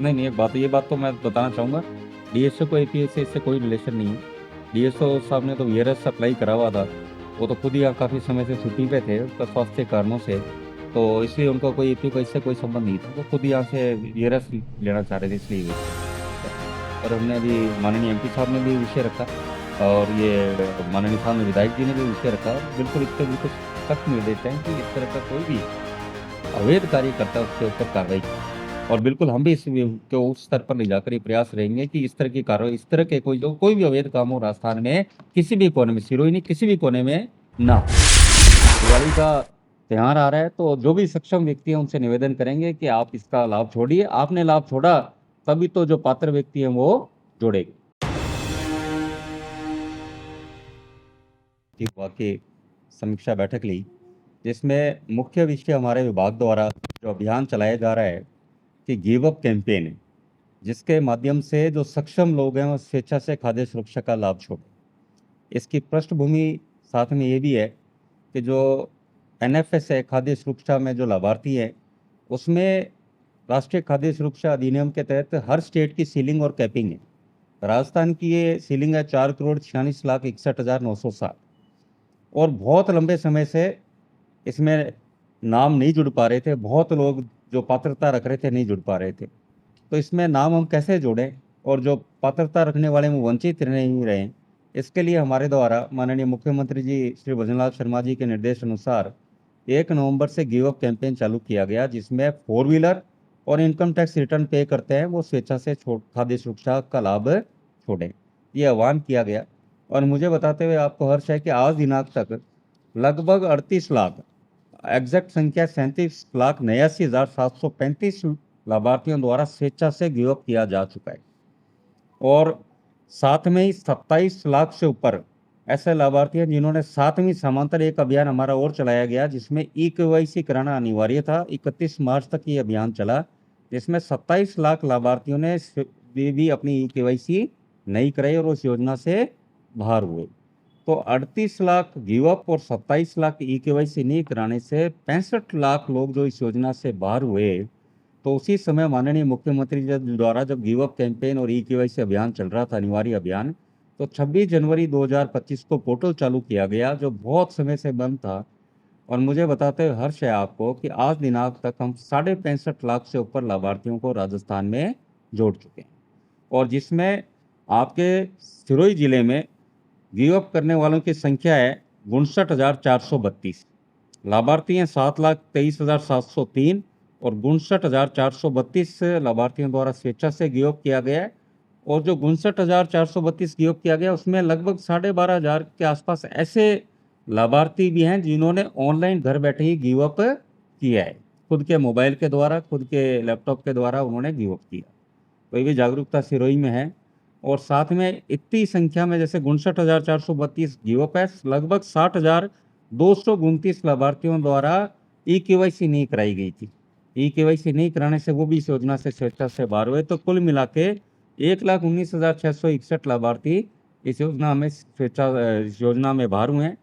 नहीं, नहीं, ये बात तो मैं बताना चाहूँगा, डीएसओ को एपीएससी से कोई रिलेशन नहीं है। डीएसओ साहब ने तो वीआरएस अप्लाई करा हुआ था। वो तो खुद ही काफ़ी समय से छुट्टी पे थे, उसका स्वास्थ्य कारणों से। तो इसलिए उनका कोई एपीएससी से कोई संबंध नहीं था। वो खुद ही यहाँ से वीआरएस लेना चाह रहे थे, इसलिए हुए थे। और हमने अभी माननीय एमपी साहब ने भी विषय रखा, और ये माननीय सामने विधायक जी ने भी विषय रखा। बिल्कुल इस पर बिल्कुल सख्त निर्देश हैं कि इस तरह का कोई भी अवैध कार्य करता है उसके ऊपर कार्रवाई की। और बिल्कुल हम भी इस को उस स्तर पर ले जाकर ये प्रयास रहेंगे कि इस तरह की कार्रवाई, इस तरह के कोई भी अवैध काम हो राजस्थान में, किसी भी कोने में, सिरोही नहीं, किसी भी कोने में ना हो। दिवाली का त्योहार आ रहा है, तो जो भी सक्षम व्यक्ति हैं उनसे निवेदन करेंगे कि आप इसका लाभ छोड़िए। आपने लाभ छोड़ा, तभी तो जो पात्र व्यक्ति हैं वो जोड़ेंगे। की वाकई समीक्षा बैठक ली, जिसमें मुख्य विषय हमारे विभाग द्वारा जो अभियान चलाया जा रहा है कि गिव अप कैंपेन है, जिसके माध्यम से जो सक्षम लोग हैं वो स्वेच्छा से खाद्य सुरक्षा का लाभ छोड़ें। इसकी पृष्ठभूमि साथ में ये भी है कि जो एनएफएस है, खाद्य सुरक्षा में जो लाभार्थी हैं, उसमें राष्ट्रीय खाद्य सुरक्षा अधिनियम के तहत हर स्टेट की सीलिंग और कैपिंग है। राजस्थान की ये सीलिंग है 4,46,61,960, और बहुत लंबे समय से इसमें नाम नहीं जुड़ पा रहे थे। बहुत लोग जो पात्रता रख रहे थे नहीं जुड़ पा रहे थे। तो इसमें नाम हम कैसे जोड़ें, और जो पात्रता रखने वाले में वंचित नहीं रहें, इसके लिए हमारे द्वारा माननीय मुख्यमंत्री जी श्री भजनलाल शर्मा जी के निर्देश अनुसार 1 नवंबर से गिव अप कैंपेन चालू किया गया, जिसमें 4 व्हीलर और इनकम टैक्स रिटर्न पे करते हैं वो स्वेच्छा से खाद्य सुरक्षा का लाभ छोड़ें, ये आह्वान किया गया। और मुझे बताते हुए आपको हर्ष है कि आज दिनांक तक लगभग 38 लाख, एग्जैक्ट संख्या 37,89,735 लाभार्थियों द्वारा स्वेच्छा से गिव अप किया जा चुका है। और साथ में ही 27 लाख से ऊपर ऐसे लाभार्थी हैं जिन्होंने, साथ में समांतर एक अभियान हमारा और चलाया गया जिसमें ई-केवाईसी कराना अनिवार्य था। 31 मार्च तक ये अभियान चला, जिसमें 27 लाख लाभार्थियों ने भी अपनी ई-केवाईसी नहीं कराई और उस योजना से बाहर हुए। तो 38 लाख गिव अप और 27 लाख ई-केवाईसी नहीं कराने से 65 लाख लोग जो इस योजना से बाहर हुए। तो उसी समय माननीय मुख्यमंत्री जी द्वारा जब गिव अप कैंपेन और ई-केवाईसी अभियान चल रहा था, अनिवार्य अभियान, तो 26 जनवरी 2025 को पोर्टल चालू किया गया, जो बहुत समय से बंद था। और मुझे बताते हुए हर्ष है आपको कि आज दिनांक तक हम 65.5 लाख से ऊपर लाभार्थियों को राजस्थान में जोड़ चुके हैं, और जिसमें आपके सिरोही जिले में गिव अप करने वालों की संख्या है 59,432। लाभार्थी हैं 7,23,703, और 59,432 लाभार्थियों द्वारा स्वेच्छा से गिव अप किया गया है। और जो 59,432 गिव अप किया गया, उसमें लगभग 12,500 के आसपास ऐसे लाभार्थी भी हैं जिन्होंने ऑनलाइन घर बैठे ही गिव अप किया है। खुद के मोबाइल के द्वारा, खुद के लैपटॉप के द्वारा उन्होंने गिव अप किया। तो ये भी जागरूकता सिरोही में है। और साथ में इतनी संख्या में जैसे 59,432 गिव अप है, लगभग 60,229 लाभार्थियों द्वारा ई-केवाईसी नहीं कराई गई थी। ई-केवाईसी नहीं कराने से वो भी इस योजना से स्वेच्छा से बाहर हुए। तो कुल मिला के 1,19,661 लाभार्थी इस योजना में इस योजना में बाहर हुए हैं,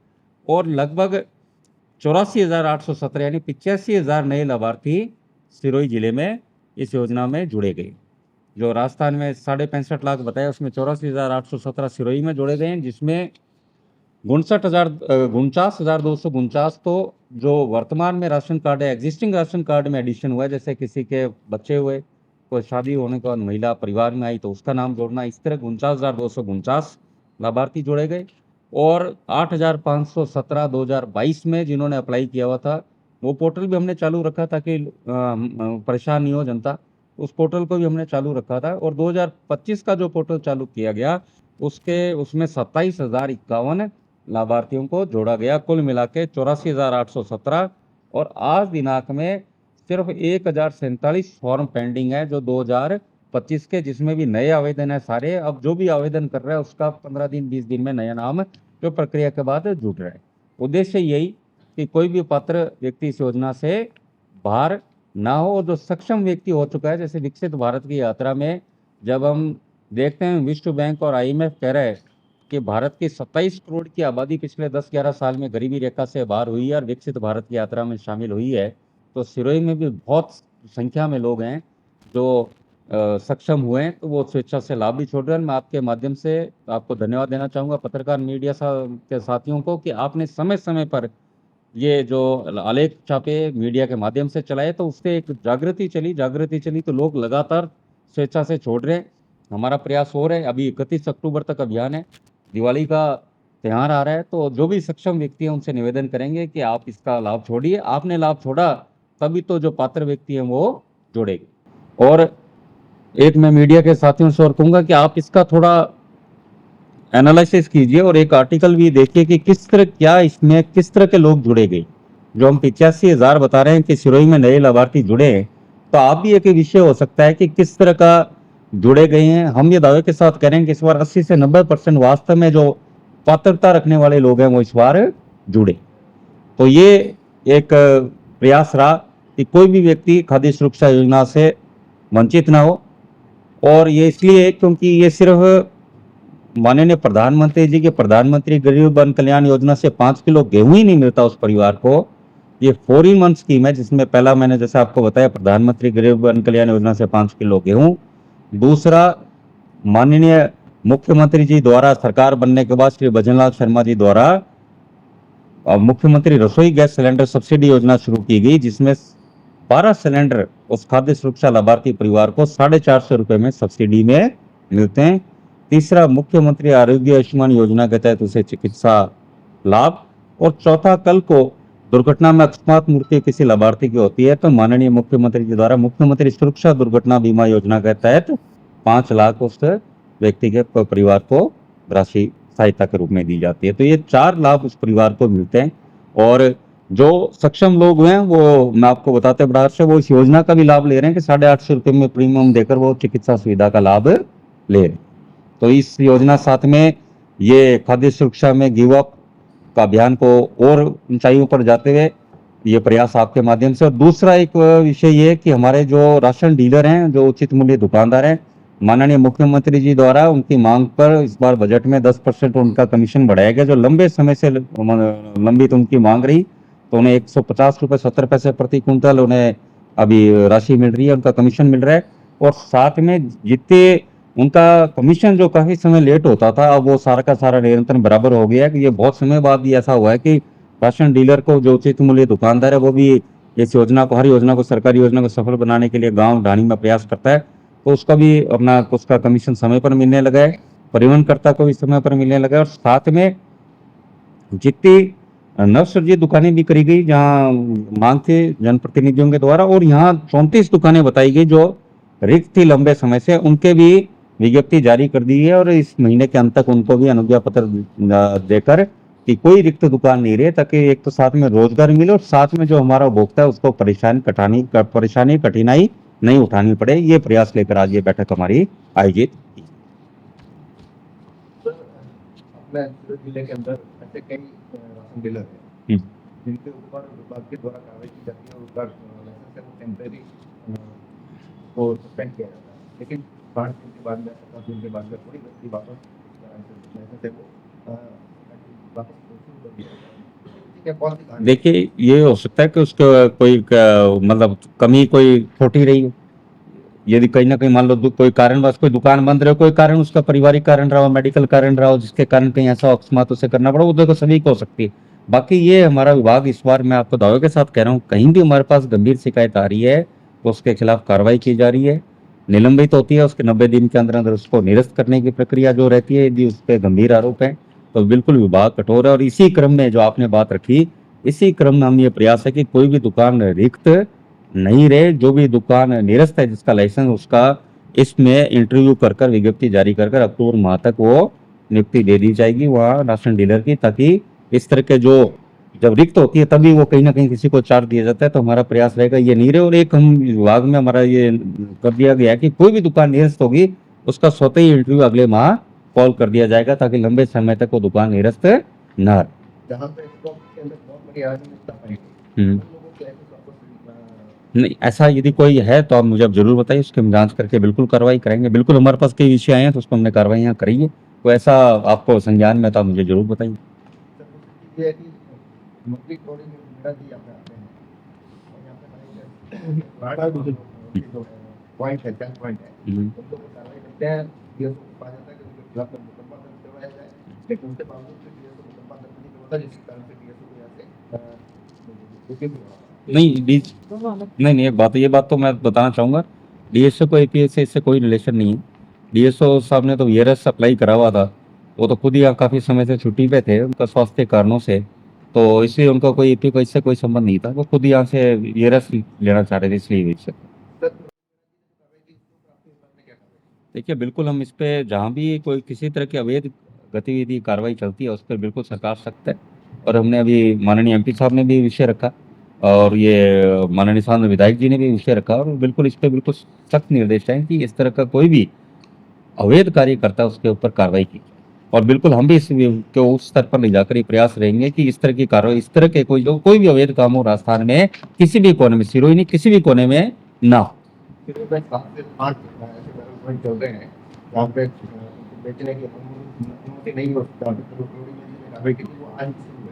और लगभग 84,817 यानी 85,000 नए लाभार्थी सिरोही जिले में इस योजना में जुड़े गए। जो राजस्थान में 65.5 लाख बताया, उसमें 84,817 सिरोही में जोड़े गए हैं, जिसमें 49,249 तो जो वर्तमान में राशन कार्ड है, एग्जिस्टिंग राशन कार्ड में एडिशन हुआ है, जैसे किसी के बच्चे हुए, कोई शादी होने के बाद महिला परिवार में आई तो उसका नाम जोड़ना, इस तरह 49,249 लाभार्थी जोड़े गए। और 8,517 2022 में जिन्होंने अप्लाई किया हुआ था, वो पोर्टल भी हमने चालू रखा ताकि परेशान नहीं हो जनता। उस पोर्टल को भी हमने चालू रखा था। और 2025 का जो पोर्टल चालू किया गया, उसमें 27,051 लाभार्थियों को जोड़ा गया। कुल मिला के 84,817। और आज दिनांक में सिर्फ 1,047 फॉर्म पेंडिंग है जो 2025 के, जिसमें भी नए आवेदन है सारे। अब जो भी आवेदन कर रहा है उसका 15 दिन 20 दिन में नया नाम जो प्रक्रिया के बाद जुड़ रहा है। उद्देश्य यही कि कोई भी पात्र व्यक्ति इस योजना से बाहर ना हो। जो सक्षम व्यक्ति हो चुका है, जैसे विकसित भारत की यात्रा में जब हम देखते हैं, विश्व बैंक और आईएमएफ कह रहा है कि भारत की 27 करोड़ की आबादी पिछले 10-11 साल में गरीबी रेखा से बाहर हुई है और विकसित भारत की यात्रा में शामिल हुई है। तो सिरोही में भी बहुत संख्या में लोग हैं जो सक्षम हुए हैं, तो वो स्वेच्छा से लाभ भी छोड़ रहे हैं। मैं आपके माध्यम से आपको धन्यवाद देना चाहूँगा, पत्रकार मीडिया के साथियों को, कि आपने समय-समय पर ये जो आलेख छापे मीडिया के माध्यम से चलाए, तो उससे एक जागृति चली तो लोग लगातार स्वेच्छा से छोड़ रहे हैं। हमारा प्रयास हो रहा है, अभी 31 अक्टूबर तक अभियान है, दिवाली का त्योहार आ रहा है, तो जो भी सक्षम व्यक्ति हैं उनसे निवेदन करेंगे कि आप इसका लाभ छोड़िए। आपने लाभ छोड़ा तभी तो जो पात्र व्यक्ति हैं वो जुड़ेंगे। और एक मैं मीडिया के साथियों से और कहूँगा कि आप इसका थोड़ा एनालिसिस कीजिए और एक आर्टिकल भी देखिए कि इसमें किस तरह के लोग जुड़े गए। जो हम 85,000 बता रहे हैं कि सिरोही में नए लाभार्थी जुड़े हैं, तो आप भी एक विषय हो सकता है कि किस तरह का जुड़े गए हैं। हम ये दावे के साथ करें कि इस बार 80 से 90% वास्तव में जो पात्रता रखने वाले लोग हैं वो इस बार जुड़े। तो ये एक प्रयास रहा कि कोई भी व्यक्ति खाद्य सुरक्षा योजना से वंचित ना हो। और ये इसलिए क्योंकि ये सिर्फ माननीय प्रधानमंत्री जी के प्रधानमंत्री गरीब कल्याण कल्याण योजना से 5 किलो गेहूं ही नहीं मिलता उस परिवार को। ये 4-in-1 स्कीम है, जिसमें पहला मैंने जैसे आपको बताया प्रधानमंत्री गरीब कल्याण कल्याण योजना से 5 किलो गेहूं। दूसरा, माननीय मुख्यमंत्री जी द्वारा सरकार बनने के बाद श्री भजनलाल शर्मा जी द्वारा मुख्यमंत्री रसोई गैस सिलेंडर सब्सिडी योजना शुरू की गई, जिसमें 12 सिलेंडर उस खाद्य सुरक्षा लाभार्थी परिवार को 450 रुपए में सब्सिडी में मिलते हैं। तीसरा, मुख्यमंत्री आरोग्य आयुष्मान योजना के तहत उसे चिकित्सा लाभ। और चौथा, कल को दुर्घटना में अकस्मात मृत्यु किसी लाभार्थी की होती है तो माननीय मुख्यमंत्री जी द्वारा मुख्यमंत्री सुरक्षा दुर्घटना बीमा योजना के तहत 5 लाख उस व्यक्ति के परिवार को राशि सहायता के रूप में दी जाती है। तो ये 4 लाभ उस परिवार को मिलते हैं। और जो सक्षम लोग हैं वो मैं आपको बताते बढ़ा से वो इस योजना का भी लाभ ले रहे हैं कि 850 रुपये में प्रीमियम देकर वो चिकित्सा सुविधा का लाभ ले रहे हैं। तो इस योजना साथ में ये खाद्य सुरक्षा में गिव अप का अभियान को और ऊंचाइयों पर जाते हुए ये प्रयास आपके माध्यम से। और दूसरा एक विषय ये कि हमारे जो राशन डीलर हैं, जो उचित मूल्य दुकानदार हैं, माननीय मुख्यमंत्री जी द्वारा उनकी मांग पर इस बार बजट में 10% उनका कमीशन बढ़ाया गया। जो लंबे समय से लंबित उनकी मांग रही, तो उन्हें 150 रुपये 70 पैसे प्रति कुंतल उन्हें अभी राशि मिल रही है, उनका कमीशन मिल रहा है। और साथ में जितने उनका कमीशन जो काफी समय लेट होता था, अब वो सारा का सारा निरंतर बराबर हो गया है। कि ये बहुत समय बाद भी ऐसा हुआ है कि राशन डीलर को जो उचित मूल्य दुकानदार है वो भी इस योजना को, हर योजना को, सरकारी योजना को सफल बनाने के लिए गांव ढाणी में प्रयास करता है, तो उसका भी अपना उसका कमीशन समय पर मिलने लगा है, परिवहनकर्ता को भी समय पर मिलने लगा है। और साथ में जितनी नवसृजित दुकानें भी करी गई जहां मांग थी जनप्रतिनिधियों के द्वारा, और यहाँ 34 दुकानें बताई गई जो रिक्त थी लंबे समय से, उनके भी विज्ञप्ति जारी कर दी है। और इस महीने के अंत तक उनको भी अनुज्ञा पत्र देकर कि कोई रिक्त दुकान नहीं रहे, ताकि एक तो साथ में रोजगार मिले और साथ में जो हमारा उपभोक्ता है उसको परेशानी कठिनाई नहीं उठानी पड़े। ये प्रयास लेकर आज ये बैठक हमारी आयोजित की। जिले के अंदर ऐसे कई राशन डीलर हैं जिनके ऊपर विभाग के द्वारा कार्रवाई की जाती है और उनका लाइसेंस है वो टेम्परेरी को सस्पेंड किया जाता है, लेकिन 5 दिन के बाद में 7 दिन के बाद में कोई व्यक्ति वापस लाइसेंस है वो वापस शुरू कर दिया जाता है। ठीक है, कौन सी कहानी? देखिए, ये हो सकता है कि उसका कोई मतलब कमी कोई छोटी रही हो। यदि कहीं ना कहीं मान लो कोई कारणवश कोई दुकान बंद रहे, कोई कारण उसका पारिवारिक कारण रहा हो, मेडिकल कारण रहा हो, जिसके कारण कहीं ऐसा अकस्मात उसे करना पड़ा, वो देखो सभी को हो सकती है। बाकी ये हमारा विभाग इस बार मैं आपको दावे के साथ कह रहा हूँ, कहीं भी हमारे पास गंभीर शिकायत आ रही है तो उसके खिलाफ कार्रवाई की जा रही है, निलंबित होती है, उसके 90 दिन के अंदर अंदर उसको निरस्त करने की प्रक्रिया जो रहती है। यदि उस पर गंभीर आरोप है तो बिल्कुल विभाग कठोर है। और इसी क्रम में जो आपने बात रखी, इसी क्रम में हम ये प्रयास है कि कोई भी दुकान रिक्त नहीं रहे, जो भी दुकान निरस्त है जिसका लाइसेंस, उसका इसमें इंटरव्यू कर विज्ञप्ति जारी कर अक्टूबर माह तक वो नियुक्ति दे दी जाएगी वहाँ राशन डीलर की, ताकि इस तरह के जो जब रिक्त होती है तभी वो कहीं ना कहीं किसी को चार्ज दिया जाता है। तो हमारा प्रयास रहेगा ये नहीं रहे। और एक हम विभाग में हमारा ये कर दिया गया है कि कोई भी दुकान निरस्त होगी उसका स्वतः ही इंटरव्यू अगले माह कॉल कर दिया जाएगा, ताकि लंबे समय तक वो दुकान निरस्त न रहे। जहाँ पे स्टॉक के अंदर बहुत बड़ी अनियमितता पाई गई, उन लोगों को ऐसे नहीं, ऐसा यदि कोई है तो आप मुझे अब जरूर बताइए, उसकी हम जांच करके बिल्कुल कार्रवाई करेंगे। बिल्कुल हमारे पास कई विषय आए हैं तो उसको हमने कार्रवाई करी है। तो ऐसा आपको संज्ञान में तो आप मुझे जरूर बताइए। ये है कि मंत्री कोड़ी में मीरा जी यहाँ पे आते हैं और यहाँ पे पॉइंट है, 10 पॉइंट है, उनको वो कार्रवाई करते हैं, डीएसओ को कहा जाता है कि उनके खिलाफ में मुकदमा दर्ज करवाया जाए, लेकिन उसके बावजूद भी डीएसओ मुकदमा दर्ज नहीं करवाता, जिसके कारण से डीएसओ को यहाँ से छुट्टी भी हो रहा है। नहीं, ये बात तो मैं बताना चाहूँगा, डीएसओ को एपीएस से इससे कोई रिलेशन नहीं है। डीएसओ साहब ने तो वीआरएस अप्लाई करा हुआ था, वो तो खुद ही काफ़ी समय से छुट्टी पे थे उनका स्वास्थ्य कारणों से, तो इसलिए उनका कोई एपी को इससे कोई संबंध नहीं था, वो खुद ही यहाँ से वीआरएस लेना चाह रहे थे इसलिए इससे। सर, कार्रवाई की तो आपके हिसाब से क्या कार्रवाई? देखिए बिल्कुल हम इस पे जहाँ भी कोई किसी तरह की अवैध गतिविधि कार्रवाई चलती है उस पर बिल्कुल सरकार सख्त है, और हमने अभी माननीय एमपी साहब ने भी विषय रखा और ये माननीय सांसद विधायक जी ने भी विषय रखा, और बिल्कुल इस पे बिल्कुल सख्त निर्देश हैं कि इस तरह का कोई भी अवैध कार्य करता है उसके ऊपर कार्रवाई की जाए। और बिल्कुल हम भी इस को उस स्तर पर ले जाकर ये प्रयास रहेंगे कि इस तरह की कार्रवाई, इस तरह के कोई भी अवैध काम हो राजस्थान में किसी भी कोने में, सिरोही नहीं किसी भी कोने में ना हो। फिर मैं 7 से 8 ऐसे डेवलपमेंट चल रहे हैं जहाँ पे बेचने की अनुमति नहीं हो, जहाँ पे कार्रवाई की थी, वो आज शुरू हुई।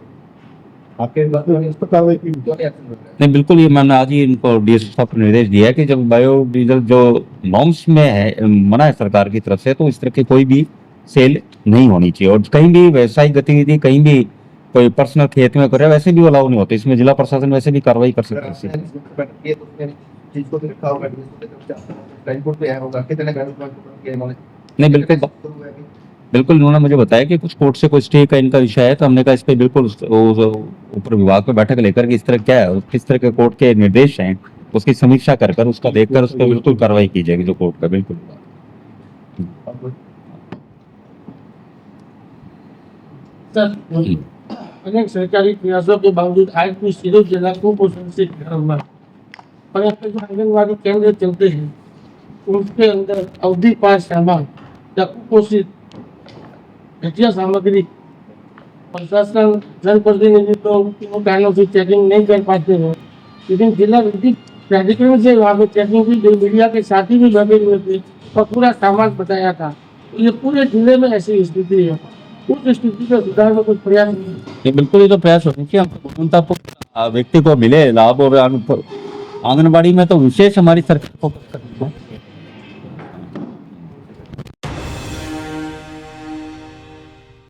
आपके बात में इस पर कार्रवाई की क्यों नहीं एक्शन हो रहा है? नहीं बिल्कुल, ये मैंने आज ही इनको डीएसपी साहब को निर्देश दिया है कि जब बायोडीजल जो नॉर्म्स में है, मना है सरकार की तरफ से, तो इस तरह की कोई भी सेल नहीं होनी चाहिए, और कहीं भी व्यवसायिक गतिविधि कहीं भी कोई पर्सनल खेत में करे वैसे भी अलाउ नहीं होते, इसमें जिला प्रशासन वैसे भी कार्रवाई कर अगर सकते आपने हैं। इसमें बैठ किए तो उसने चीज को भी रखा होगा, डीएसओ के तरफ से क्राइम कोर्ट पे आया होगा, कितने डेवलपमेंट के नॉलेज नहीं बिल्कुल उन्होंने मुझे बताया कि कुछ कोर्ट से कोई स्टे का इनका विषय है, तो हमने कहा इस पे बिल्कुल ऊपर विभाग पे बैठक लेकर के इस तरह क्या है, किस तरह के कोर्ट के निर्देश हैं उसकी समीक्षा कर उसका देखकर उस पर बिल्कुल कार्रवाई की जाएगी जो कोर्ट का। बिल्कुल सर, अनेक सरकारी प्रयासों के बावजूद आज भी सिरोही जिला कुपोषण से घिरा हुआ है। और यहाँ पे जो आंगनबाड़ी केंद्र चलते हैं उनके अंदर अवधि पास सामान या कुपोषित घटिया सामग्री प्रशासन जनप्रतिनिधि तो इन कारणों से चेकिंग नहीं कर पाते हैं, लेकिन जिला विद्युत प्राधिकरण से वहाँ पे चेकिंग की गई, मीडिया के साथी भी लगे हुए थे और पूरा सामान बताया था। तो ये पूरे जिले में ऐसी स्थिति है, उस स्थिति को सुधारने कुछ प्रयास नहीं है। ये बिल्कुल ये तो प्रयास होने चाहिए, हमको गुणवत्तापूर्ण व्यक्ति को मिले लाभ, और आंगनबाड़ी में तो विशेष हमारी सरकार फोकस करती है।